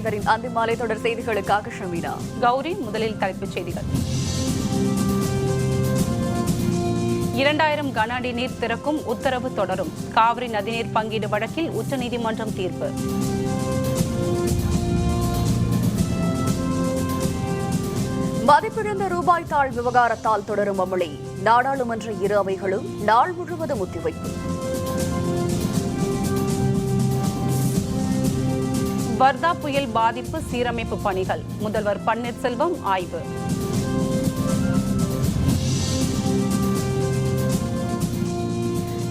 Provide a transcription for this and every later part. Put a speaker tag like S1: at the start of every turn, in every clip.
S1: பாரிவேந்தரின் அந்திமாலை தொடர் செய்திகளுக்காக ஷமீனா.
S2: கௌரி, முதலில் தலைப்புச் செய்திகள். 2000 கன அடி நீர் திறக்கும் உத்தரவு தொடரும். காவிரி நதிநீர் பங்கீடு வழக்கில் உச்சநீதிமன்றம் தீர்ப்பு.
S1: மதிப்பிழந்த ரூபாய் தாள் விவகாரத்தால் தொடரும் அமளி. நாடாளுமன்ற இரு அவைகளும் நாள் முழுவதும் ஒத்திவைப்பு.
S2: வர்தா புயல் பாதிப்பு சீரமைப்பு பணிகள். முதல்வர் பன்னீர்செல்வம் ஆய்வு.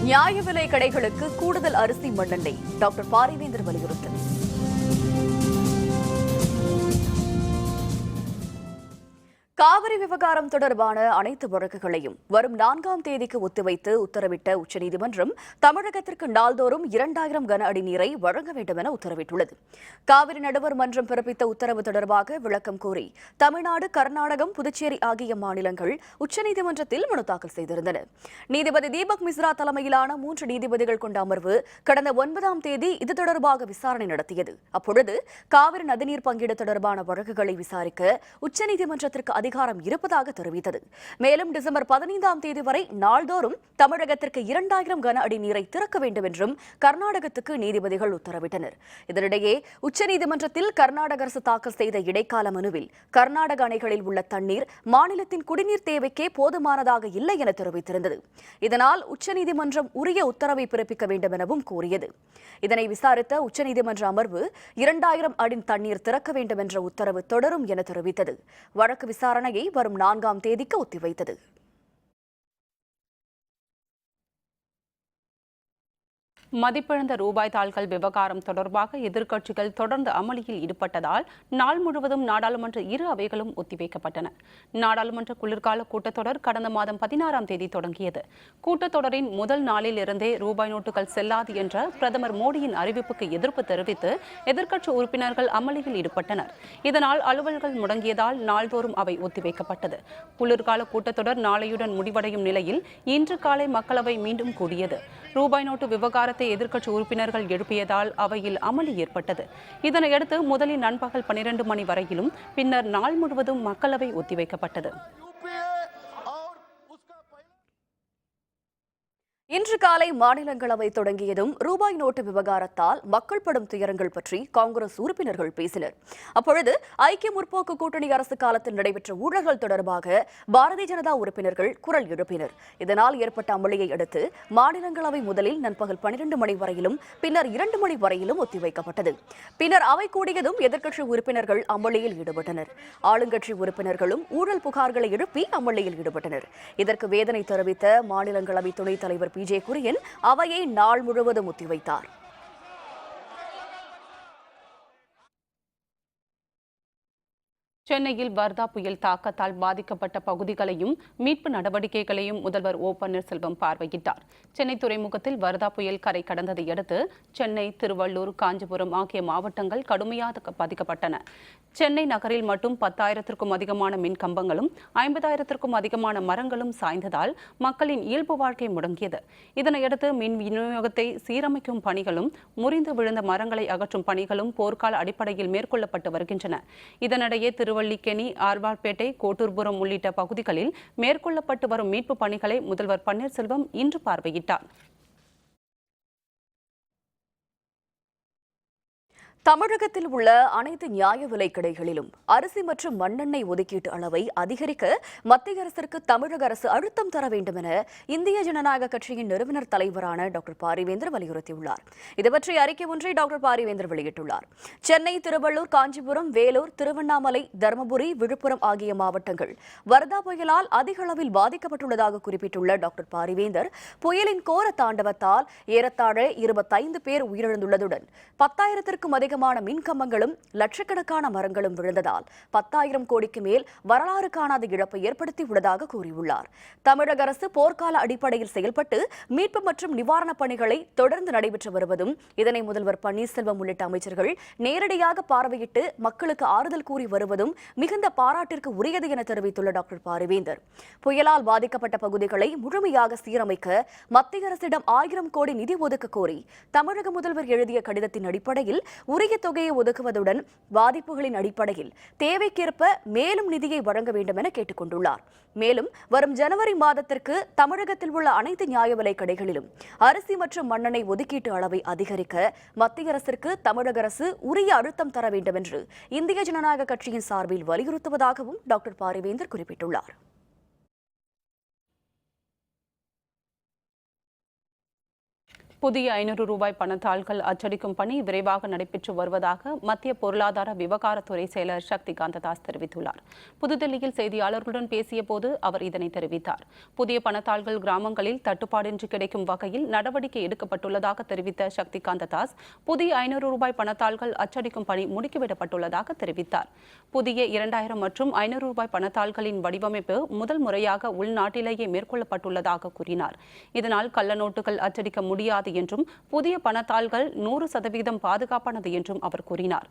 S1: நியாய விலை கடைகளுக்கு கூடுதல் அரிசி மண்ணெண்ணெய். டாக்டர் பாரிவேந்தர் வலியுறுத்தல். காவிரி விவகாரம் தொடர்பான அனைத்து வழக்குகளையும் வரும் 4ஆம் தேதிக்கு ஒத்திவைத்து உத்தரவிட்ட உச்சநீதிமன்றம் தமிழகத்திற்கு நாள்தோறும் 2000 கன அடி நீரை வழங்க வேண்டும் என உத்தரவிட்டுள்ளது. காவிரி நடுவர் மன்றம் பிறப்பித்த உத்தரவு தொடர்பாக விளக்கம் கோரி தமிழ்நாடு, கர்நாடகம், புதுச்சேரி ஆகிய மாநிலங்கள் உச்சநீதிமன்றத்தில் மனு தாக்கல் செய்திருந்தன. நீதிபதி தீபக் மிஸ்ரா தலைமையிலான 3 நீதிபதிகள் கொண்ட அமர்வு கடந்த 9ஆம் தேதி இது தொடர்பாக விசாரணை நடத்தியது. அப்பொழுது காவிரி நதிநீர் பங்கீடு தொடர்பான வழக்குகளை விசாரிக்க உச்சநீதிமன்றத்திற்கு அதிகாரம் இருப்பதாக தெரிவித்தது. மேலும் டிசம்பர் 15ஆம் தேதி வரை நாள்தோறும் தமிழகத்திற்கு 2000 கன அடி நீரை திறக்க வேண்டும் என்றும் கர்நாடகத்துக்கு நீதிபதிகள் உத்தரவிட்டனர். இதனிடையே உச்சநீதிமன்றத்தில் கர்நாடக அரசு தாக்கல் செய்த இடைக்கால மனுவில் கர்நாடக அணைகளில் உள்ள தண்ணீர் மாநிலத்தின் குடிநீர் தேவைக்கே போதுமானதாக இல்லை என தெரிவித்திருந்தது. இதனால் உச்சநீதிமன்றம் உரிய உத்தரவை பிறப்பிக்க வேண்டும் எனவும் கோரியது. இதனை விசாரித்த உச்சநீதிமன்ற அமர்வு 2000 அடி தண்ணீர் திறக்க வேண்டும் என்ற உத்தரவு தொடரும் என தெரிவித்தது. வழக்கு விசாரணையை வரும் 4ஆம் தேதிக்கு ஒத்திவைத்தது.
S2: மதிப்பிழந்த ரூபாய் தாள்கள் விவகாரம் தொடர்பாக எதிர்க்கட்சிகள் தொடர்ந்து அமளியில் ஈடுபட்டதால் நாள் முழுவதும் நாடாளுமன்ற இரு அவைகளும் ஒத்திவைக்கப்பட்டன. நாடாளுமன்ற குளிர்கால கூட்டத்தொடர் கடந்த மாதம் 16ஆம் தேதி தொடங்கியது. கூட்டத்தொடரின் முதல் நாளில் இருந்தே ரூபாய் நோட்டுகள் செல்லாது என்ற பிரதமர் மோடியின் அறிவிப்புக்கு எதிர்ப்பு தெரிவித்து எதிர்க்கட்சி உறுப்பினர்கள் அமளியில் ஈடுபட்டனர். இதனால் அலுவல்கள் முடங்கியதால் நாள்தோறும் அவை ஒத்திவைக்கப்பட்டது. குளிர்கால கூட்டத்தொடர் நாளையுடன் முடிவடையும் நிலையில் இன்று காலை மக்களவை மீண்டும் கூடியது. ரூபாய் நோட்டு விவகாரத்தை எதிர்க்கட்சி உறுப்பினர்கள் எழுப்பியதால் அவையில் அமளி ஏற்பட்டது. இதனையடுத்து முதலில் நண்பகல் 12 மணி வரையிலும் பின்னர் நாள் முழுவதும் மக்களவை ஒத்திவைக்கப்பட்டது.
S1: இன்று காலை மாநிலங்களவை தொடங்கியதும் ரூபாய் நோட்டு விவகாரத்தால் மக்கள் படும் துயரங்கள் பற்றி காங்கிரஸ் உறுப்பினர்கள் பேசினர். அப்பொழுது ஐக்கிய முற்போக்கு கூட்டணி அரசு காலத்தில் நடைபெற்ற ஊழல்கள் தொடர்பாக பாரதிய ஜனதா உறுப்பினர்கள் குரல் எழுப்பினர். இதனால் ஏற்பட்ட அமளியை அடுத்து மாநிலங்களவை முதலில் நண்பகல் 12 மணி வரையிலும் பின்னர் 2 மணி வரையிலும் ஒத்திவைக்கப்பட்டது. பின்னர் அவை கூடியதும் எதிர்க்கட்சி உறுப்பினர்கள் அமளியில் ஈடுபட்டனர். ஆளுங்கட்சி உறுப்பினர்களும் ஊழல் புகார்களை எழுப்பி அமளியில் ஈடுபட்டனர். இதற்கு வேதனை தெரிவித்த மாநிலங்களவை துணைத் தலைவர் PJ குரியன் அவையை நாள் முழுவதும் ஒத்திவைத்தார்.
S2: சென்னையில் வர்தா புயல் தாக்கத்தால் பாதிக்கப்பட்ட பகுதிகளையும் மீட்பு நடவடிக்கைகளையும் முதல்வர் ஓ பன்னீர்செல்வம் பார்வையிட்டார். சென்னை துறைமுகத்தில் வர்தா புயல் கரை கடந்ததை அடுத்து சென்னை, திருவள்ளூர், காஞ்சிபுரம் ஆகிய மாவட்டங்கள் கடுமையாக பாதிக்கப்பட்டன. சென்னை நகரில் மட்டும் 10,000க்கும் அதிகமான மின் கம்பங்களும் 50,000க்கும் அதிகமான மரங்களும் சாய்ந்ததால் மக்களின் இயல்பு வாழ்க்கை முடங்கியது. இதனையடுத்து மின் விநியோகத்தை சீரமைக்கும் பணிகளும் முறிந்து விழுந்த மரங்களை அகற்றும் பணிகளும் போர்க்கால அடிப்படையில் மேற்கொள்ளப்பட்டு வருகின்றன. இதனிடையே திருவல்லிக்கேணி, ஆழ்வார்பேட்டை, கோட்டூர்புரம் உள்ளிட்ட பகுதிகளில் மேற்கொள்ளப்பட்டு வரும் மீட்பு பணிகளை முதல்வர் பன்னீர்செல்வம் இன்று பார்வையிட்டார்.
S1: தமிழகத்தில் உள்ள அனைத்து நியாய விலை கடைகளிலும் அரிசி மற்றும் மண்ணெண்ணெய் ஒதுக்கீட்டு அளவை அதிகரிக்க மத்திய அரசிற்கு தமிழக அரசு அழுத்தம் தர வேண்டும் என இந்திய ஜனநாயக கட்சியின் நிறுவனர் தலைவரான டாக்டர் பாரிவேந்தர் வலியுறுத்தியுள்ளார். இதுபற்றி அறிக்கை ஒன்றை டாக்டர் பாரிவேந்தர் வெளியிட்டுள்ளார். சென்னை, திருவள்ளூர், காஞ்சிபுரம், வேலூர், திருவண்ணாமலை, தருமபுரி, விழுப்புரம் ஆகிய மாவட்டங்கள் வர்தா புயலால் அதிக அளவில் பாதிக்கப்பட்டுள்ளதாக குறிப்பிட்டுள்ள டாக்டர் பாரிவேந்தர், புயலின் கோர தாண்டவத்தால் ஏறத்தாழ 25 பேர் உயிரிழந்துள்ளதுடன் 10,000க்கும் அதிக மின்கம்பங்களும் லட்சக்கணக்கான மரங்களும் விழுந்ததால் 10,000 கோடிக்கு மேல் வரலாறு காணாத இழப்பை ஏற்படுத்தியுள்ளதாக கூறியுள்ளார். தமிழக அரசு போர்க்கால அடிப்படையில் செயல்பட்டு மீட்பு மற்றும் நிவாரணப் பணிகளை தொடர்ந்து நடைபெற்று வருவதும் இதனை முதல்வர் பன்னீர்செல்வம் உள்ளிட்ட அமைச்சர்கள் நேரடியாக பார்வையிட்டு மக்களுக்கு ஆறுதல் கூறி வருவதும் மிகுந்த பாராட்டிற்கு உரியது என தெரிவித்துள்ள டாக்டர் பாரிவேந்தர், புயலால் பாதிக்கப்பட்ட பகுதிகளை முழுமையாக சீரமைக்க மத்திய அரசிடம் 1000 கோடி நிதி ஒதுக்க கோரி தமிழக முதல்வர் எழுதிய கடிதத்தின் அடிப்படையில் உரிய உரிய தொகையை ஒதுக்குவதுடன் பாதிப்புகளின் அடிப்படையில் தேவைக்கேற்ப மேலும் நிதியை வழங்க வேண்டும் என கேட்டுக் கொண்டுள்ளார். மேலும் வரும் ஜனவரி மாதத்திற்கு தமிழகத்தில் உள்ள அனைத்து நியாய விலைக் கடைகளிலும் அரிசி மற்றும் மண்ணெண்ணெய் ஒதுக்கீட்டு அளவை அதிகரிக்க மத்திய அரசிற்கு தமிழக அரசு உரிய அழுத்தம் தர வேண்டும் என்று இந்திய ஜனநாயக கட்சியின் சார்பில் வலியுறுத்துவதாகவும் டாக்டர் பாரிவேந்தர் குறிப்பிட்டுள்ளார்.
S2: புதிய 500 ரூபாய் பணத்தாள்கள் அச்சடிக்கும் பணி விரைவாக நடைபெற்று வருவதாக மத்திய பொருளாதார விவகாரத்துறை செயலர் சக்தி காந்ததாஸ் தெரிவித்துள்ளார். புதுதில்லியில் செய்தியாளர்களுடன் பேசிய போது அவர் இதனை தெரிவித்தார். புதிய பணத்தாள்கள் கிராமங்களில் தட்டுப்பாடின்றி கிடைக்கும் வகையில் நடவடிக்கை எடுக்கப்பட்டுள்ளதாக தெரிவித்த சக்தி காந்ததாஸ், புதிய 500 ரூபாய் பணத்தாள்கள் அச்சடிக்கும் பணி முடுக்கிவிடப்பட்டுள்ளதாக தெரிவித்தார். புதிய 2000 மற்றும் 500 ரூபாய் பணத்தாள்களின் வடிவமைப்பு முதல் முறையாக உள்நாட்டிலேயே மேற்கொள்ளப்பட்டுள்ளதாக கூறினார். இதனால் கள்ள நோட்டுகள் அச்சடிக்க முடியாது என்றும் புதிய பணத்தாள்கள் 100% பாதுகாப்பானது என்றும் அவர் கூறினார்.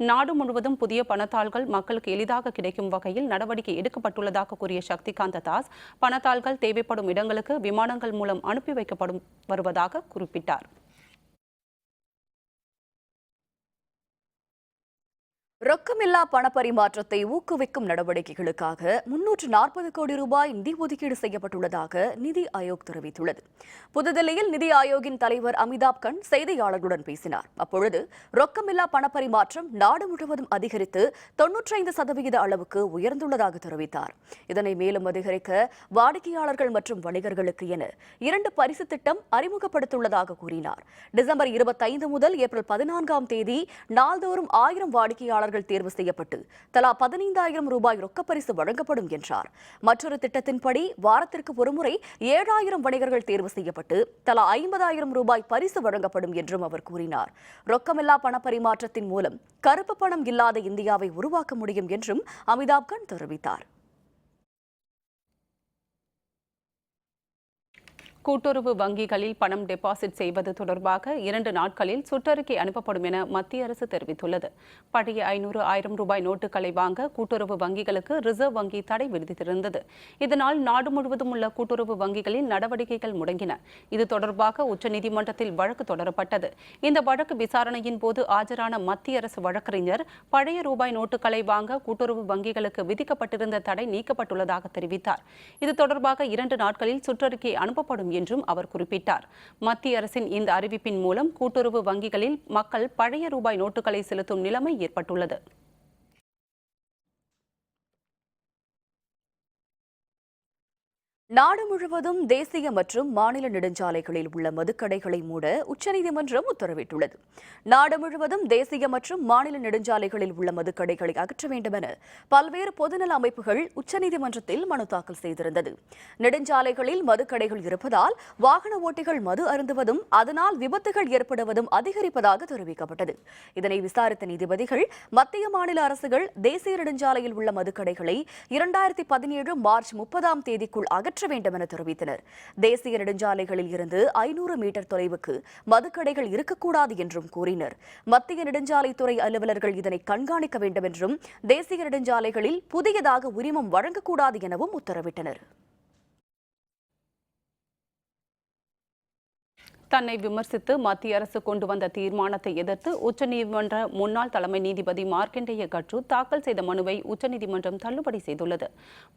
S2: நாடு முழுவதும் புதிய பணத்தாள்கள் மக்களுக்கு எளிதாக கிடைக்கும் வகையில் நடவடிக்கை எடுக்கப்பட்டுள்ளதாக கூறிய சக்தி காந்ததாஸ், பணத்தாள்கள் தேவைப்படும் இடங்களுக்கு விமானங்கள் மூலம் அனுப்பி வைக்கப்படும் வருவதாக குறிப்பிட்டார்.
S1: ரொக்கமில்லா பணப்பரிமாற்றத்தை ஊக்குவிக்கும் நடவடிக்கைகளுக்காக 340 கோடி ரூபாய் நிதி ஒதுக்கீடு செய்யப்பட்டுள்ளதாக நிதி ஆயோக் தெரிவித்துள்ளது. புதுதில்லியில் நிதி ஆயோக்கின் தலைவர் அமிதாப் கண்ட் செய்தியாளர்களுடன் பேசினார். அப்பொழுது ரொக்கமில்லா பணப்பரிமாற்றம் நாடு முழுவதும் அதிகரித்து 95% அளவுக்கு உயர்ந்துள்ளதாக தெரிவித்தார். இதனை மேலும் அதிகரிக்க வாடிக்கையாளர்கள் மற்றும் வணிகர்களுக்கு என 2 பரிசு திட்டம் அறிமுகப்படுத்தியுள்ளதாக கூறினார். டிசம்பர் 25 முதல் ஏப்ரல் 14ஆம் தேதி நாள்தோறும் 1000 வாடிக்கையாளர்கள் தேர்வு செய்யப்பட்டு தலா 15,000 ரூபாய் ரொக்கப்பரிசு வழங்கப்படும் என்றார். மற்றொரு திட்டத்தின்படி வாரத்திற்கு ஒருமுறை 7,000 வணிகர்கள் தேர்வு செய்யப்பட்டு தலா 50,000 ரூபாய் பரிசு வழங்கப்படும் என்றும் அவர் கூறினார். ரொக்கமில்லா பணப்பரிமாற்றத்தின் மூலம் கருப்பு பணம் இல்லாத இந்தியாவை உருவாக்க முடியும் என்றும் அமிதாப் கண்ட் தெரிவித்தார்.
S2: கூட்டுறவு வங்கிகளில் பணம் டெபாசிட் செய்வது தொடர்பாக 2 நாட்களில் சுற்றறிக்கை அனுப்பப்படும் என மத்திய அரசு தெரிவித்துள்ளது. பழைய 500, 1000 ரூபாய் நோட்டுகளை வாங்க கூட்டுறவு வங்கிகளுக்கு ரிசர்வ் வங்கி தடை விதித்திருந்தது. இதனால் நாடு முழுவதும் உள்ள கூட்டுறவு வங்கிகளில் நடவடிக்கைகள் முடங்கின. இது தொடர்பாக உச்சநீதிமன்றத்தில் வழக்கு தொடரப்பட்டது. இந்த வழக்கு விசாரணையின் போது ஆஜரான மத்திய அரசு வழக்கறிஞர், பழைய ரூபாய் நோட்டுகளை வாங்க கூட்டுறவு வங்கிகளுக்கு விதிக்கப்பட்டிருந்த தடை நீக்கப்பட்டுள்ளதாக தெரிவித்தார். இது தொடர்பாக 2 நாட்களில் சுற்றறிக்கை அனுப்பப்படும் என்றும் அவர் குறிப்பிட்டார். மத்திய அரசின் இந்த அறிவிப்பின் மூலம் கூட்டுறவு வங்கிகளில் மக்கள் பழைய ரூபாய் நோட்டுகளை செலுத்தும் நிலைமை ஏற்பட்டுள்ளது.
S1: நாடு முழுவதும் தேசிய மற்றும் மாநில நெடுஞ்சாலைகளில் உள்ள மதுக்கடைகளை மூட உச்சநீதிமன்றம் உத்தரவிட்டுள்ளது. நாடு முழுவதும் தேசிய மற்றும் மாநில நெடுஞ்சாலைகளில் உள்ள மதுக்கடைகளை அகற்ற வேண்டும் என பல்வேறு பொதுநல அமைப்புகள் உச்சநீதிமன்றத்தில் மனு தாக்கல் செய்திருந்தது. நெடுஞ்சாலைகளில் மதுக்கடைகள் இருப்பதால் வாகன ஓட்டிகள் மது அருந்துவதும் அதனால் விபத்துகள் ஏற்படுவதும் அதிகரிப்பதாக தெரிவிக்கப்பட்டது. இதனை விசாரித்த நீதிபதிகள், மத்திய மாநில அரசுகள் தேசிய நெடுஞ்சாலையில் உள்ள மதுக்கடைகளை 2017 மார்ச் 30ஆம் தேதிக்குள் அகற்ற வேண்டும் என தெரிவித்தனர். தேசிய நெடுஞ்சாலைகளில் இருந்து 500 மீட்டர் தொலைவுக்கு மதுக்கடைகள் இருக்கக்கூடாது என்றும் கூறினர். மத்திய நெடுஞ்சாலைத்துறை அலுவலர்கள் இதனை கண்காணிக்க வேண்டும் என்றும், தேசிய நெடுஞ்சாலைகளில் புதியதாக உரிமம் வழங்கக்கூடாது எனவும் உத்தரவிட்டனர்.
S2: தன்னை விமர்சித்து மத்திய அரசு கொண்டு வந்த தீர்மானத்தை எதிர்த்து உச்சநீதிமன்ற முன்னாள் தலைமை நீதிபதி மார்க்கண்டேய கட்ரு தாக்கல் செய்த மனுவை உச்சநீதிமன்றம் தள்ளுபடி செய்துள்ளது.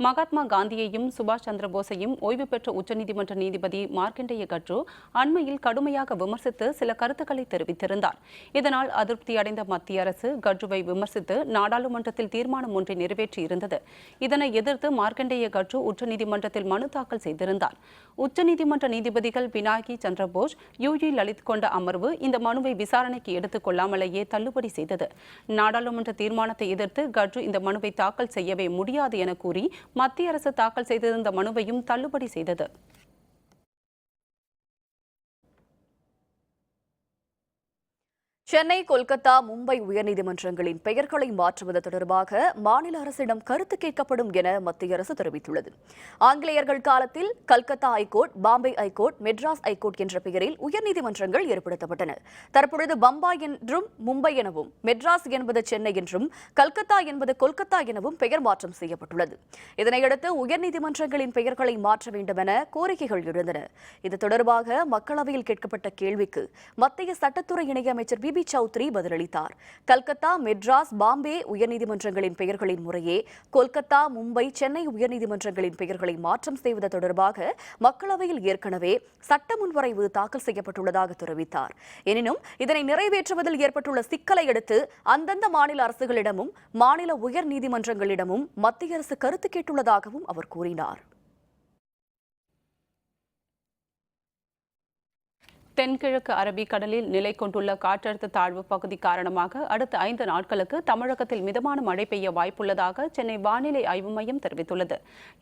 S2: மகாத்மா காந்தியையும் சுபாஷ் சந்திரபோஸையும் ஓய்வு பெற்ற உச்சநீதிமன்ற நீதிபதி மார்க்கண்டேய கட்ரு அண்மையில் கடுமையாக விமர்சித்து சில கருத்துக்களை தெரிவித்திருந்தார். இதனால் அதிருப்தி அடைந்த மத்திய அரசு கட்ருவை விமர்சித்து நாடாளுமன்றத்தில் தீர்மானம் ஒன்றை நிறைவேற்றியிருந்தது. இதனை எதிர்த்து மார்க்கண்டேய கட்ரு உச்சநீதிமன்றத்தில் மனு தாக்கல் செய்திருந்தார். உச்சநீதிமன்ற நீதிபதிகள் பினாகி சந்திரபோஸ், யூ.யு. லலித் கொண்ட அமர்வு இந்த மனுவை விசாரணைக்கு எடுத்துக் கொள்ளாமலேயே தள்ளுபடி செய்தது. நாடாளுமன்ற தீர்மானத்தை எதிர்த்து கட்ரு இந்த மனுவை தாக்கல் செய்யவே முடியாது என கூறி மத்திய அரசு தாக்கல் செய்திருந்த மனுவையும் தள்ளுபடி செய்தது.
S1: சென்னை, கொல்கத்தா, மும்பை உயர்நீதிமன்றங்களின் பெயர்களை மாற்றுவது தொடர்பாக மாநில அரசிடம் கருத்து கேட்கப்படும் என மத்திய அரசு தெரிவித்துள்ளது. ஆங்கிலேயர்கள் காலத்தில் Calcutta high court, Bombay high court, Madras high court என்ற பெயரில் உயர்நீதிமன்றங்கள் ஏற்படுத்தப்பட்டன. தற்பொழுது பம்பாய் என்றும் மும்பை எனவும், மெட்ராஸ் என்பது சென்னை என்றும், கல்கத்தா என்பது கொல்கத்தா எனவும் பெயர் மாற்றம் செய்யப்பட்டுள்ளது. இதனையடுத்து உயர்நீதிமன்றங்களின் பெயர்களை மாற்ற வேண்டும் என கோரிக்கைகள் எழுந்தன. இது தொடர்பாக மக்களவையில் கேட்கப்பட்ட கேள்விக்கு மத்திய சட்டத்துறை இணையமைச்சர் வி. பி சௌத்ரி பதிலளித்தார். கல்கத்தா, மெட்ராஸ், பாம்பே உயர்நீதிமன்றங்களின் பெயர்களின் முறையே கொல்கத்தா, மும்பை, சென்னை உயர்நீதிமன்றங்களின் பெயர்களை மாற்றம் செய்வது தொடர்பாக மக்களவையில் ஏற்கனவே சட்ட முன்வரைவு தாக்கல் செய்யப்பட்டுள்ளதாக தெரிவித்தார். எனினும் இதனை நிறைவேற்றுவதில் ஏற்பட்டுள்ள சிக்கலை அடுத்து அந்தந்த மாநில அரசுகளிடமும் மாநில உயர் நீதிமன்றங்களிடமும் மத்திய அரசு கருத்து கேட்டுள்ளதாகவும் அவர் கூறினார்.
S2: தென்கிழக்கு அரபிக்கடலில் நிலை கொண்டுள்ள காற்றழுத்த தாழ்வு பகுதி காரணமாக அடுத்த 5 நாட்களுக்கு தமிழகத்தில் மிதமான மழை பெய்ய வாய்ப்புள்ளதாக சென்னை வானிலை ஆய்வு மையம் தெரிவித்துள்ளது.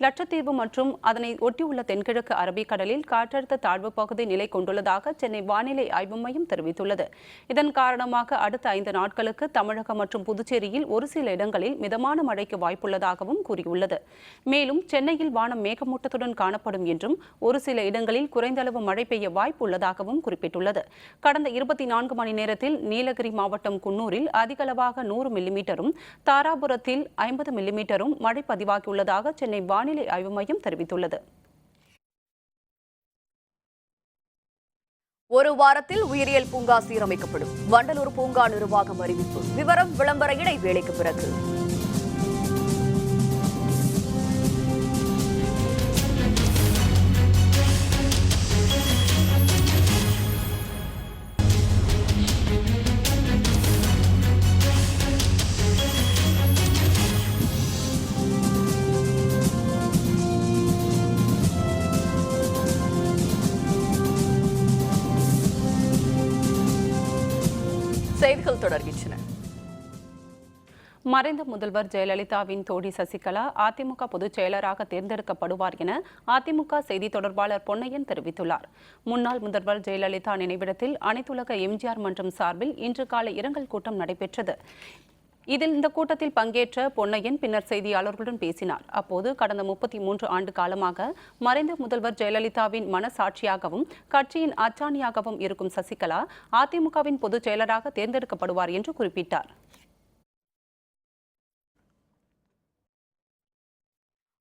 S2: லட்சத்தீவு மற்றும் அதனை ஒட்டியுள்ள தென்கிழக்கு அரபிக்கடலில் காற்றழுத்த தாழ்வு பகுதி நிலை கொண்டுள்ளதாக சென்னை வானிலை ஆய்வு மையம் தெரிவித்துள்ளது. இதன் காரணமாக அடுத்த 5 நாட்களுக்கு தமிழகம் மற்றும் புதுச்சேரியில் ஒரு சில இடங்களில் மிதமான மழைக்கு வாய்ப்புள்ளதாகவும் கூறியுள்ளது. மேலும் சென்னையில் வானம் மேகமூட்டத்துடன் காணப்படும் என்றும் ஒரு சில இடங்களில் குறைந்தளவு மழை பெய்ய வாய்ப்புள்ளதாகவும் குறிப்பிட்டுள்ளது. கடந்த 24 மணி நேரத்தில் நீலகிரி மாவட்டம் குன்னூரில் அதிகளவாக 100 மில்லிமீட்டரும், தாராபுரத்தில் 50 மில்லிமீட்டரும் மழை பதிவாகியுள்ளதாக சென்னை வானிலை ஆய்வு மையம் தெரிவித்துள்ளது.
S1: ஒரு வாரத்தில் உயிரியல் பூங்கா சீரமைக்கப்படும். வண்டலூர் பூங்கா நிர்வாகம் அறிவிப்பு. விவரம் விளம்பர இடைவேளைக்கு பிறகு. செய்திகள் தொடர்கின்றன.
S2: மறைந்த முதல்வர் ஜெயலலிதாவின் தோழி சசிகலா அதிமுக பொதுச் செயலராக தேர்ந்தெடுக்கப்படுவார் என அதிமுக செய்தி தொடர்பாளர் பொன்னையன் தெரிவித்துள்ளார். முன்னாள் முதல்வர் ஜெயலலிதா நினைவிடத்தில் அனைத்துலக எம்ஜிஆர் மன்றம் சார்பில் இன்று காலை இரங்கல் கூட்டம் நடைபெற்றது. இந்த கூட்டத்தில் பங்கேற்ற பொன்னையன் பின்னர் செய்தியாளர்களுடன் பேசினார். அப்போது கடந்த 33 ஆண்டு காலமாக மறைந்த முதல்வர் ஜெயலலிதாவின் மனசாட்சியாகவும் கட்சியின் அச்சாணியாகவும் இருக்கும் சசிகலா அதிமுகவின் பொதுச் செயலராக தேர்ந்தெடுக்கப்படுவார் என்று குறிப்பிட்டார்.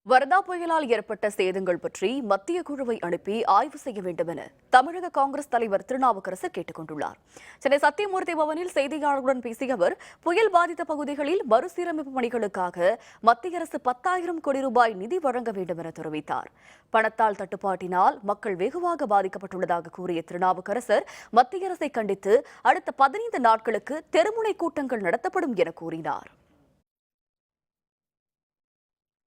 S1: வர்தா புயலால் ஏற்பட்ட சேதங்கள் பற்றி மத்திய குழுவை அனுப்பி ஆய்வு செய்ய வேண்டும் என தமிழக காங்கிரஸ் தலைவர் திருநாவுக்கரசர் கேட்டுக் கொண்டுள்ளார். சென்னை சத்தியமூர்த்தி பவனில் செய்தியாளர்களுடன் பேசிய அவர், புயல் பாதித்த பகுதிகளில் மறுசீரமைப்பு பணிகளுக்காக மத்திய அரசு 10,000 கோடி ரூபாய் நிதி வழங்க வேண்டும் என தெரிவித்தார். பணத்தால் தட்டுப்பாட்டினால் மக்கள் வெகுவாக பாதிக்கப்பட்டுள்ளதாக கூறிய திருநாவுக்கரசர், மத்திய அரசை கண்டித்து அடுத்த 15 நாட்களுக்கு தெருமுனை கூட்டங்கள் நடத்தப்படும் என கூறினார்.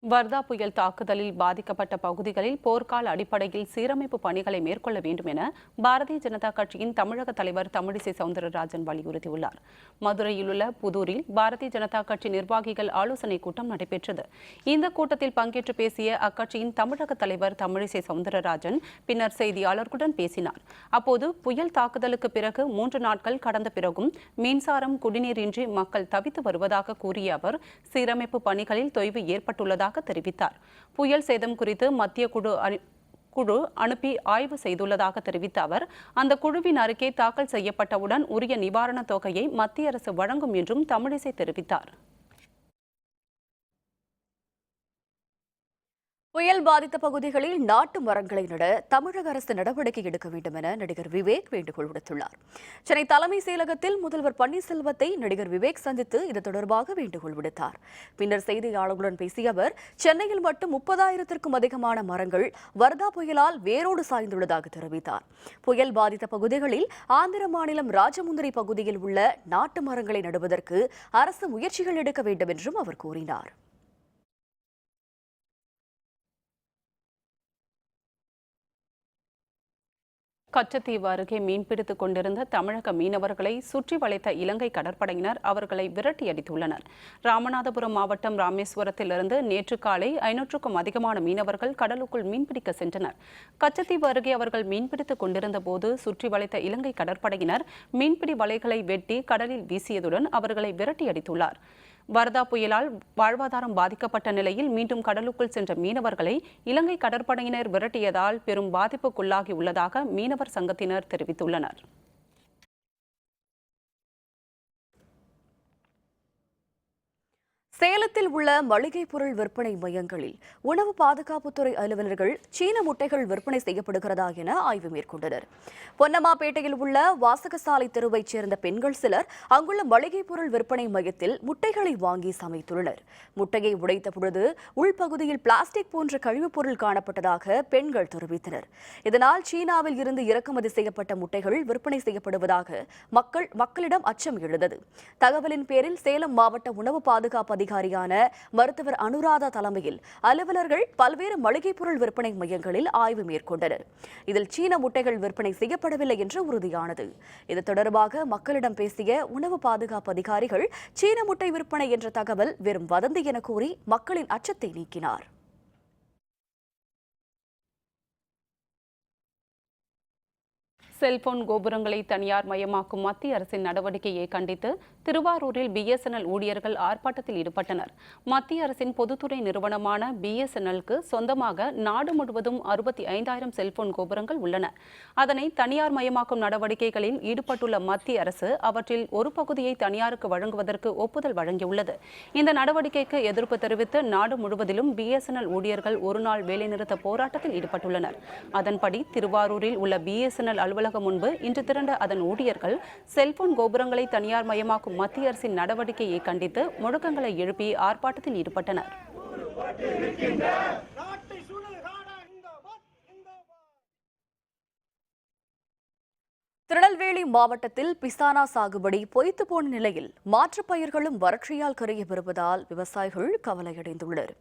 S2: வர்தா புயல் தாக்குதலில் பாதிக்கப்பட்ட பகுதிகளில் போர்க்கால அடிப்படையில் சீரமைப்பு பணிகளை மேற்கொள்ள வேண்டும் என பாரதிய ஜனதா கட்சியின் தமிழக தலைவர் தமிழிசை சவுந்தரராஜன் வலியுறுத்தியுள்ளார். மதுரையில் உள்ள புதூரில் பாரதிய ஜனதா கட்சி நிர்வாகிகள் ஆலோசனைக் கூட்டம் நடைபெற்றது. இந்த கூட்டத்தில் பங்கேற்று பேசிய அக்கட்சியின் தமிழக தலைவர் தமிழிசை சவுந்தரராஜன் பின்னர் செய்தியாளர்களுடன் பேசினார். அப்போது புயல் தாக்குதலுக்கு பிறகு 3 நாட்கள் கடந்த பிறகும் மின்சாரம், குடிநீர் இன்றி மக்கள் தவித்து வருவதாக கூறிய அவர், சீரமைப்பு பணிகளில் தொய்வு ஏற்பட்டுள்ளதாக தெரிவித்தார். புயல் சேதம் குறித்து மத்திய குழு அனுப்பி ஆய்வு செய்துள்ளதாக தெரிவித்த அவர், அந்த குழுவின் அறிக்கை தாக்கல் செய்யப்பட்டவுடன் உரிய நிவாரணத் தொகையை மத்திய அரசு வழங்கும் என்றும் தமிழிசை தெரிவித்தார்.
S1: புயல் பாதித்த பகுதிகளில் நாட்டு மரங்களை நட தமிழக அரசு நடவடிக்கை எடுக்க வேண்டும் என நடிகர் விவேக் வேண்டுகோள் விடுத்துள்ளார். சென்னை தலைமைச் செயலகத்தில் முதல்வர் பன்னீர்செல்வத்தை நடிகர் விவேக் சந்தித்து இது தொடர்பாக வேண்டுகோள் விடுத்தார். பின்னர் செய்தியாளர்களுடன் பேசிய அவர், சென்னையில் மட்டும் 30,000க்கும் அதிகமான மரங்கள் வர்தா புயலால் வேரோடு சாய்ந்துள்ளதாக தெரிவித்தார். புயல் பாதித்த பகுதிகளில் ஆந்திர மாநிலம் ராஜமுந்திரி பகுதியில் உள்ள நாட்டு மரங்களை நடுவதற்கு அரசு முயற்சிகள் எடுக்க வேண்டும் என்றும் அவர் கூறினார்.
S2: கச்சத்தீவு அருகே மீன்பிடித்துக் கொண்டிருந்த தமிழக மீனவர்களை சுற்றி வளைத்த இலங்கை கடற்படையினர் அவர்களை விரட்டியடித்துள்ளனர். ராமநாதபுரம் மாவட்டம் ராமேஸ்வரத்திலிருந்து நேற்று காலை 500க்கும் அதிகமான மீனவர்கள் கடலுக்குள் மீன்பிடிக்க சென்றனர். கச்சத்தீவு அருகே அவர்கள் மீன்பிடித்துக் கொண்டிருந்த போது சுற்றி வளைத்த இலங்கை கடற்படையினர் மீன்பிடி வலைகளை வெட்டி கடலில் வீசியதுடன் அவர்களை விரட்டியடித்துள்ளார். வர்தா புயலால் வாழ்வாதாரம் பாதிக்கப்பட்ட நிலையில் மீண்டும் கடலுக்குள் சென்ற மீனவர்களை இலங்கை கடற்படையினர் விரட்டியதால் பெரும் பாதிப்புக்குள்ளாகி உள்ளதாக மீனவர் சங்கத்தினர் தெரிவித்துள்ளனர்.
S1: சேலத்தில் உள்ள மளிகை பொருள் விற்பனை மையங்களில் உணவு பாதுகாப்புத்துறை அலுவலர்கள் சீன முட்டைகள் விற்பனை செய்யப்படுகிறதா என ஆய்வு மேற்கொண்டனர். பொன்னம்மாபேட்டையில் உள்ள வாசகசாலை தெருவைச் சேர்ந்த பெண்கள் சிலர் அங்குள்ள மளிகை பொருள் விற்பனை மையத்தில் முட்டைகளை வாங்கி சமைத்துள்ளனர். முட்டையை உடைத்த பொழுது உள்பகுதியில் பிளாஸ்டிக் போன்ற கழிவுப் பொருள் காணப்பட்டதாக பெண்கள் தெரிவித்தனர். இதனால் சீனாவில் இருந்து இறக்குமதி செய்யப்பட்ட முட்டைகள் விற்பனை செய்யப்படுவதாக மக்களிடம் அச்சம் எழுந்தது. தகவலின் பேரில் சேலம் மாவட்ட உணவு பாதுகாப்பு அதிகாரியான மருத்துவர் அனுராதா தலைமையில் அலுவலர்கள் பல்வேறு மளிகை பொருள் விற்பனை மையங்களில் ஆய்வு மேற்கொண்டனர். இதில் சீன முட்டைகள் விற்பனை செய்யப்படவில்லை என்று உறுதியானது. இது தொடர்பாக மக்களிடம் பேசிய உணவு பாதுகாப்பு அதிகாரிகள் சீன முட்டை விற்பனை என்ற தகவல் வெறும் வதந்தி என கூறி மக்களின் அச்சத்தை நீக்கினார்.
S2: செல்போன் கோபுரங்களை தனியார் மயமாக்கும் மத்திய அரசின் நடவடிக்கையை கண்டித்து திருவாரூரில் பிஎஸ்என்எல் ஊழியர்கள் ஆர்ப்பாட்டத்தில் ஈடுபட்டனர். மத்திய அரசின் பொதுத்துறை நிறுவனமான பிஎஸ்என்எல்க்கு சொந்தமாக நாடு முழுவதும் 65,000 செல்போன் கோபுரங்கள் உள்ளன. அதனை தனியார் மயமாக்கும் நடவடிக்கைகளில் ஈடுபட்டுள்ள மத்திய அரசு அவற்றில் ஒரு பகுதியை தனியாருக்கு வழங்குவதற்கு ஒப்புதல் வழங்கியுள்ளது. இந்த நடவடிக்கைக்கு எதிர்ப்பு தெரிவித்து நாடு முழுவதிலும் பிஎஸ்என்எல் ஊழியர்கள் ஒருநாள் வேலைநிறுத்த போராட்டத்தில் ஈடுபட்டுள்ளனர். அதன்படி திருவாரூரில் உள்ள பிஎஸ்என்எல் அலுவலகம் முன்பு இன்று திரண்ட அதன் ஊழியர்கள் செல்போன் கோபுரங்களை தனியார் மயமாக்கும் மத்திய அரசின் நடவடிக்கையை கண்டித்து முழக்கங்களை எழுப்பி ஆர்ப்பாட்டத்தில் ஈடுபட்டனர்.
S1: திருநெல்வேலி மாவட்டத்தில் பிசானா சாகுபடி பொய்த்து போன நிலையில் மாற்றுப் பயிர்களும் வறட்சியால் கருகி வருவதால் விவசாயிகள் கவலையடைந்துள்ளனர்.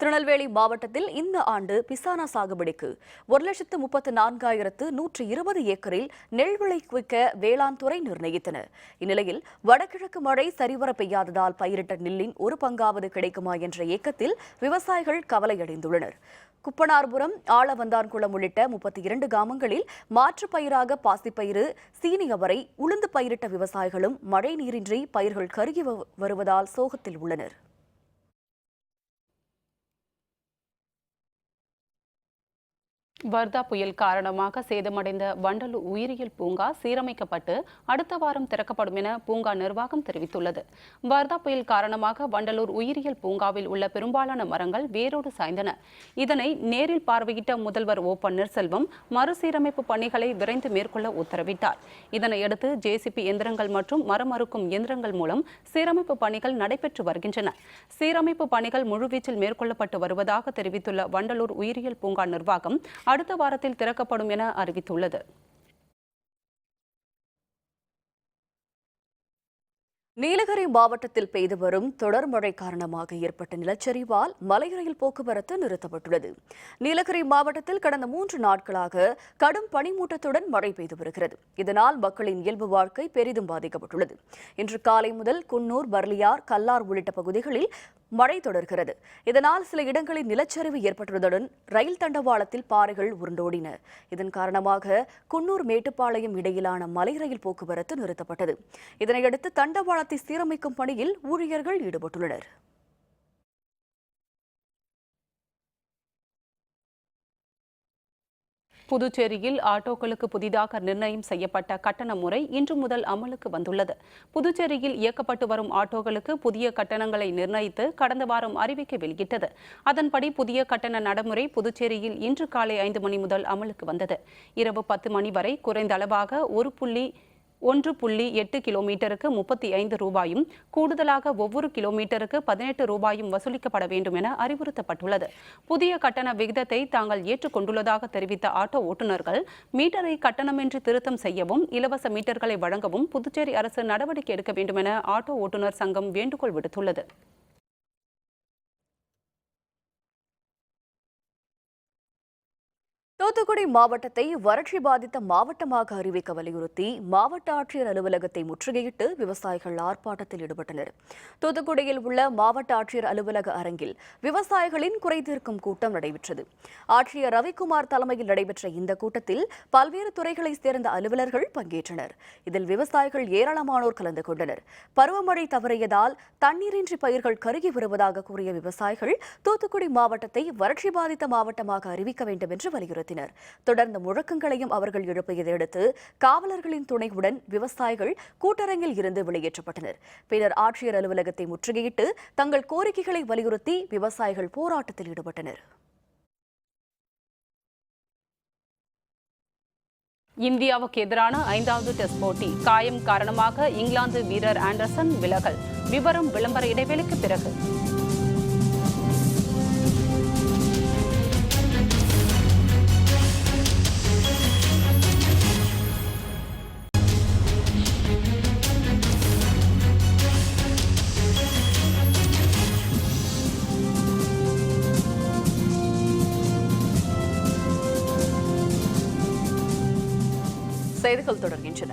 S1: திருநெல்வேலி மாவட்டத்தில் இந்த ஆண்டு பிசானா சாகுபடிக்கு 1,34,120 ஏக்கரில் நெல் விளைவிக்க வேளாண் துறை நிர்ணயித்தன. இந்நிலையில் வடகிழக்கு மழை சரிவர பெய்யாததால் பயிரிட்ட நெல்லின் ஒரு பங்காவது கிடைக்குமா என்ற ஏக்கத்தில் விவசாயிகள் கவலையடைந்துள்ளனர். குப்பனார்புரம், ஆளவந்தான்குளம் உள்ளிட்ட 32 கிராமங்களில் மாற்றுப் பயிராக பாசிப்பயிறு, சீனி அவரை, உளுந்து பயிரிட்ட விவசாயிகளும் மழை நீரின்றி பயிர்கள் கருகி வருவதால் சோகத்தில் உள்ளனர்.
S2: வர்தா புயல் காரணமாக சேதமடைந்த வண்டலூர் உயிரியல் பூங்கா சீரமைக்கப்பட்டு அடுத்த வாரம் திறக்கப்படும் என பூங்கா நிர்வாகம் தெரிவித்துள்ளது. வர்தா புயல் காரணமாக வண்டலூர் உயிரியல் பூங்காவில் உள்ள பெரும்பாலான மரங்கள் வேரோடு சாய்ந்தன. இதனை நேரில் பார்வையிட்ட முதல்வர் ஓ பன்னீர்செல்வம் மறுசீரமைப்பு பணிகளை விரைந்து மேற்கொள்ள உத்தரவிட்டார். இதனையடுத்து ஜேசிபி எந்திரங்கள் மற்றும் மரம் அறுக்கும் இயந்திரங்கள் மூலம் சீரமைப்பு பணிகள் நடைபெற்று வருகின்றன. சீரமைப்பு பணிகள் முழுவீச்சில் மேற்கொள்ளப்பட்டு வருவதாக தெரிவித்துள்ள வண்டலூர் உயிரியல் பூங்கா நிர்வாகம் அடுத்த வாரத்தில் திறக்கப்படும் என அறிவித்துள்ளது.
S1: நீலகிரி மாவட்டத்தில் பெய்து வரும் தொடர் மழை காரணமாக ஏற்பட்ட நிலச்சரிவால் மலை ரயில் போக்குவரத்து நிறுத்தப்பட்டுள்ளது. நீலகிரி மாவட்டத்தில் கடந்த 3 நாட்களாக கடும் பனிமூட்டத்துடன் மழை பெய்து வருகிறது. இதனால் மக்களின் இயல்பு வாழ்க்கை பெரிதும் பாதிக்கப்பட்டுள்ளது. இன்று காலை முதல் குன்னூர், பர்லியார், கல்லார் உள்ளிட்ட பகுதிகளில் மழை தொடர்கிறது. இதனால் சில இடங்களில் நிலச்சரிவு ஏற்பட்டுள்ளதுடன் ரயில் தண்டவாளத்தில் பாறைகள் உருண்டோடின. இதன் காரணமாக குன்னூர், மேட்டுப்பாளையம் இடையிலான மலை ரயில் போக்குவரத்து நிறுத்தப்பட்டது. இதனையடுத்து தண்டவாளத்தை சீரமைக்கும் பணியில் ஊழியர்கள் ஈடுபட்டுள்ளனர்.
S2: புதுச்சேரியில் ஆட்டோக்களுக்கு புதிதாக நிர்ணயம் செய்யப்பட்ட கட்டண முறை இன்று முதல் அமலுக்கு வந்துள்ளது. புதுச்சேரியில் இயக்கப்பட்டு வரும் ஆட்டோக்களுக்கு புதிய கட்டணங்களை நிர்ணயித்து கடந்த வாரம் அறிவிக்கை வெளியிட்டது. அதன்படி புதிய கட்டண நடைமுறை புதுச்சேரியில் இன்று காலை 5 மணி முதல் அமலுக்கு வந்தது. இரவு 10 மணி வரை குறைந்த அளவாக 1.8 கிலோமீட்டருக்கு 35 ரூபாயும், கூடுதலாக ஒவ்வொரு கிலோமீட்டருக்கு 18 ரூபாயும் வசூலிக்கப்பட வேண்டும் என அறிவுறுத்தப்பட்டுள்ளது. புதிய கட்டண விகிதத்தை தாங்கள் ஏற்றுக்கொண்டுள்ளதாக தெரிவித்த ஆட்டோ ஓட்டுநர்கள் மீட்டரை கட்டணமின்றி திருத்தம் செய்யவும், இலவச மீட்டர்களை வழங்கவும் புதுச்சேரி அரசு நடவடிக்கை எடுக்க வேண்டும் என ஆட்டோ ஓட்டுநர் சங்கம் வேண்டுகோள் விடுத்துள்ளது.
S1: தூத்துக்குடி மாவட்டத்தை வறட்சி பாதித்த மாவட்டமாக அறிவிக்க வலியுறுத்தி மாவட்ட ஆட்சியர் அலுவலகத்தை முற்றுகையிட்டு விவசாயிகள் ஆர்ப்பாட்டத்தில் ஈடுபட்டனர். தூத்துக்குடியில் உள்ள மாவட்ட ஆட்சியர் அலுவலக அரங்கில் விவசாயிகளின் குறை தீர்க்கும் கூட்டம் நடைபெற்றது. ஆட்சியர் ரவிக்குமார் தலைமையில் நடைபெற்ற இந்த கூட்டத்தில் பல்வேறு துறைகளைச் சேர்ந்த அலுவலர்கள் பங்கேற்றனர். இதில் விவசாயிகள் ஏராளமானோர் கலந்து கொண்டனர். பருவமழை தவறியதால் தண்ணீரின்றி பயிர்கள் கருகி வருவதாக கூறிய விவசாயிகள் தூத்துக்குடி மாவட்டத்தை வறட்சி பாதித்த மாவட்டமாக அறிவிக்க வேண்டும் என்று வலியுறுத்தினர். கூறினர். தொடர்ந்த முழக்கங்களையும் அவர்கள் எழுப்பியதை அடுத்து காவலர்களின் துணையுடன் விவசாயிகள் கூட்டரங்கில் இருந்து வெளியேற்றப்பட்டனர். பின்னர் ஆட்சியர் அலுவலகத்தை முற்றுகையிட்டு தங்கள் கோரிக்கைகளை வலியுறுத்தி விவசாயிகள் போராட்டத்தில் ஈடுபட்டனர்.
S2: இந்தியாவுக்கு எதிரான 5வது டெஸ்ட் போட்டி காயம் காரணமாக இங்கிலாந்து வீரர் ஆண்டர்சன் விலகல். விவரம் விளம்பர இடைவெளிக்கு பிறகு.
S1: செய்திகள் தொடர்கின்றன.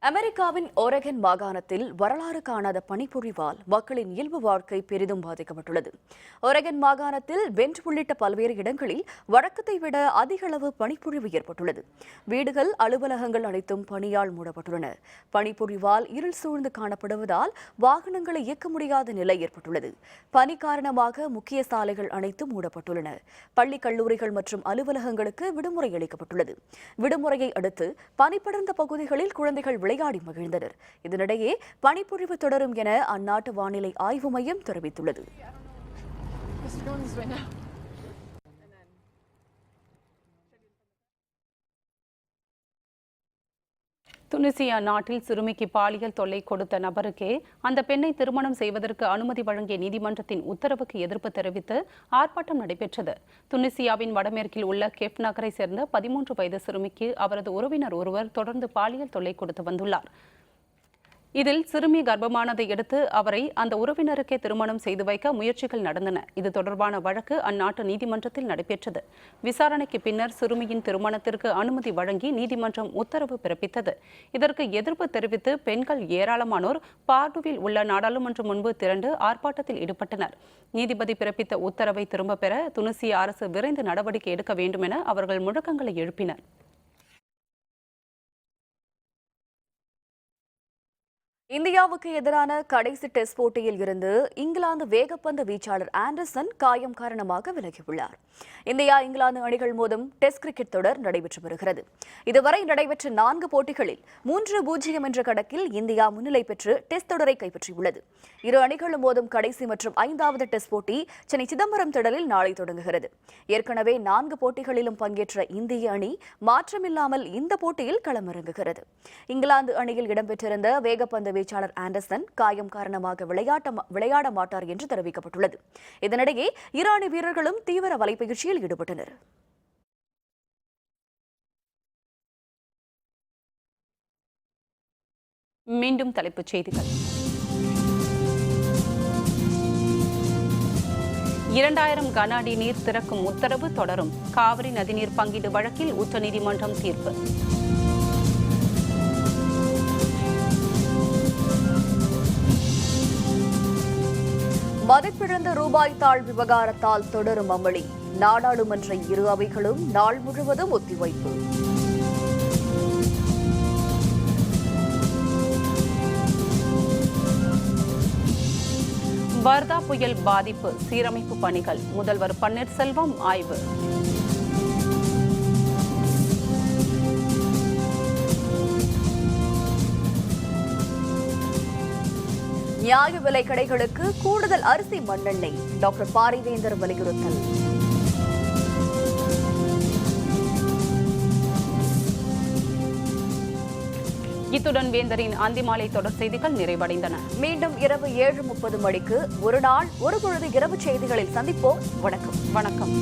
S1: அமெரிக்காவின் ஓரெகன் மாகாணத்தில் வரலாறு காணாத பனிப்பொழிவால் மக்களின் இயல்பு வாழ்க்கை பெரிதும் பாதிக்கப்பட்டுள்ளது. ஓரெகன் மாகாணத்தில் பெண்ட் உள்ளிட்ட பல்வேறு இடங்களில் வழக்கத்தை விட அதிக அளவு பனிப்பொழிவு ஏற்பட்டுள்ளது. வீடுகள், அலுவலகங்கள் அனைத்தும் பனியால் மூடப்பட்டுள்ளன. பனிப்பொழிவால் இருள் சூழ்ந்து காணப்படுவதால் வாகனங்களை இயக்க முடியாத நிலை ஏற்பட்டுள்ளது. பனி காரணமாக முக்கிய சாலைகள் அனைத்தும் மூடப்பட்டுள்ளன. பள்ளி, கல்லூரிகள் மற்றும் அலுவலகங்களுக்கு விடுமுறை அளிக்கப்பட்டுள்ளது. விடுமுறையை அடுத்து பனிப்படர்ந்த பகுதிகளில் குழந்தைகள் விளையாடி மகிழ்ந்தனர். இதனிடையே பனிப்பொழிவு தொடரும் என அந்நாட்டு வானிலை ஆய்வு மையம் தெரிவித்துள்ளது.
S2: துனிசியா நாட்டில் சிறுமிக்கு பாலியல் தொல்லை கொடுத்த நபருக்கே அந்த பெண்ணை திருமணம் செய்வதற்கு அனுமதி வழங்கிய நீதிமன்றத்தின் உத்தரவுக்கு எதிர்ப்பு தெரிவித்து ஆர்ப்பாட்டம் நடைபெற்றது. துனிசியாவின் வடமேற்கில் உள்ள கெப் நகரை சேர்ந்த 13 வயது சிறுமிக்கு அவரது உறவினர் ஒருவர் தொடர்ந்து பாலியல் தொல்லை கொடுத்து வந்துள்ளார். இதில் சிறுமி கர்ப்பமானதை அடுத்து அவரை அந்த உறவினருக்கே திருமணம் செய்து வைக்க முயற்சிகள் நடந்தன. இது தொடர்பான வழக்கு அந்நாட்டு நீதிமன்றத்தில் நடைபெற்றது. விசாரணைக்கு பின்னர் சிறுமியின் திருமணத்திற்கு அனுமதி வழங்கி நீதிமன்றம் உத்தரவு பிறப்பித்தது. இதற்கு எதிர்ப்பு தெரிவித்து பெண்கள் ஏராளமானோர் பார்டுவில் உள்ள நாடாளுமன்றம் முன்பு திரண்டு ஆர்ப்பாட்டத்தில் ஈடுபட்டனர். நீதிபதி பிறப்பித்த உத்தரவை திரும்பப் பெற துனிசிய அரசு விரைந்து நடவடிக்கை எடுக்க வேண்டும் என அவர்கள் முழக்கங்களை எழுப்பினர்.
S1: இந்தியாவுக்கு எதிரான கடைசி டெஸ்ட் போட்டியில் இருந்து இங்கிலாந்து வேகப்பந்து வீச்சாளர் ஆண்டர்சன் காயம் காரணமாக விலகியுள்ளார். இந்தியா, இங்கிலாந்து அணிகள் மோதும் டெஸ்ட் கிரிக்கெட் தொடர் நடைபெற்று வருகிறது. இதுவரை நடைபெற்ற 4 போட்டிகளில் 3-0 என்ற கணக்கில் இந்தியா முன்னிலை பெற்று டெஸ்ட் தொடரை கைப்பற்றியுள்ளது. இரு அணிகளும் மோதும் கடைசி மற்றும் 5வது டெஸ்ட் போட்டி சென்னை சிதம்பரம் திடலில் நாளை தொடங்குகிறது. ஏற்கனவே 4 போட்டிகளிலும் பங்கேற்ற இந்திய அணி மாற்றமில்லாமல் இந்த போட்டியில் களமிறங்குகிறது. இங்கிலாந்து அணியில் இடம்பெற்றிருந்த வேகப்பந்து வீச்சாளர் ஆண்டர்சன் காயம் காரணமாக விளையாட மாட்டார் என்று தெரிவிக்கப்பட்டுள்ளது. இதனிடையே இரு அணி வீரர்களும் தீவிர வலைப்பயிற்சியில் ஈடுபட்டனர்.
S2: மீண்டும் தலைப்புச் செய்திகள். 2000 கன அடி நீர் திறக்கும் உத்தரவு தொடரும். காவிரி நதிநீர் பங்கீடு வழக்கில் உச்சநீதிமன்றம் தீர்ப்பு.
S1: மதிப்பிழந்த ரூபாய் தாள் விவகாரத்தால் தொடரும் அமளி. நாடாளுமன்ற இரு அவைகளும் நாள் முழுவதும் ஒத்திவைப்பு.
S2: வர்தா புயல் பாதிப்பு, சீரமைப்பு பணிகள், முதல்வர் பன்னீர்செல்வம் ஆய்வு.
S1: நியாய விலை கடைகளுக்கு கூடுதல் அரிசி, மண்ணெண்ணெய், டாக்டர் பாரிவேந்தர் வலியுறுத்தல்.
S2: இத்துடன் வேந்தரின் அந்திமாலை தொடர் செய்திகள் நிறைவடைந்தன.
S1: மீண்டும் இரவு 7:30 மணிக்கு ஒரு நாள் ஒரு பொழுது இரவு செய்திகளில் சந்திப்போம். வணக்கம்.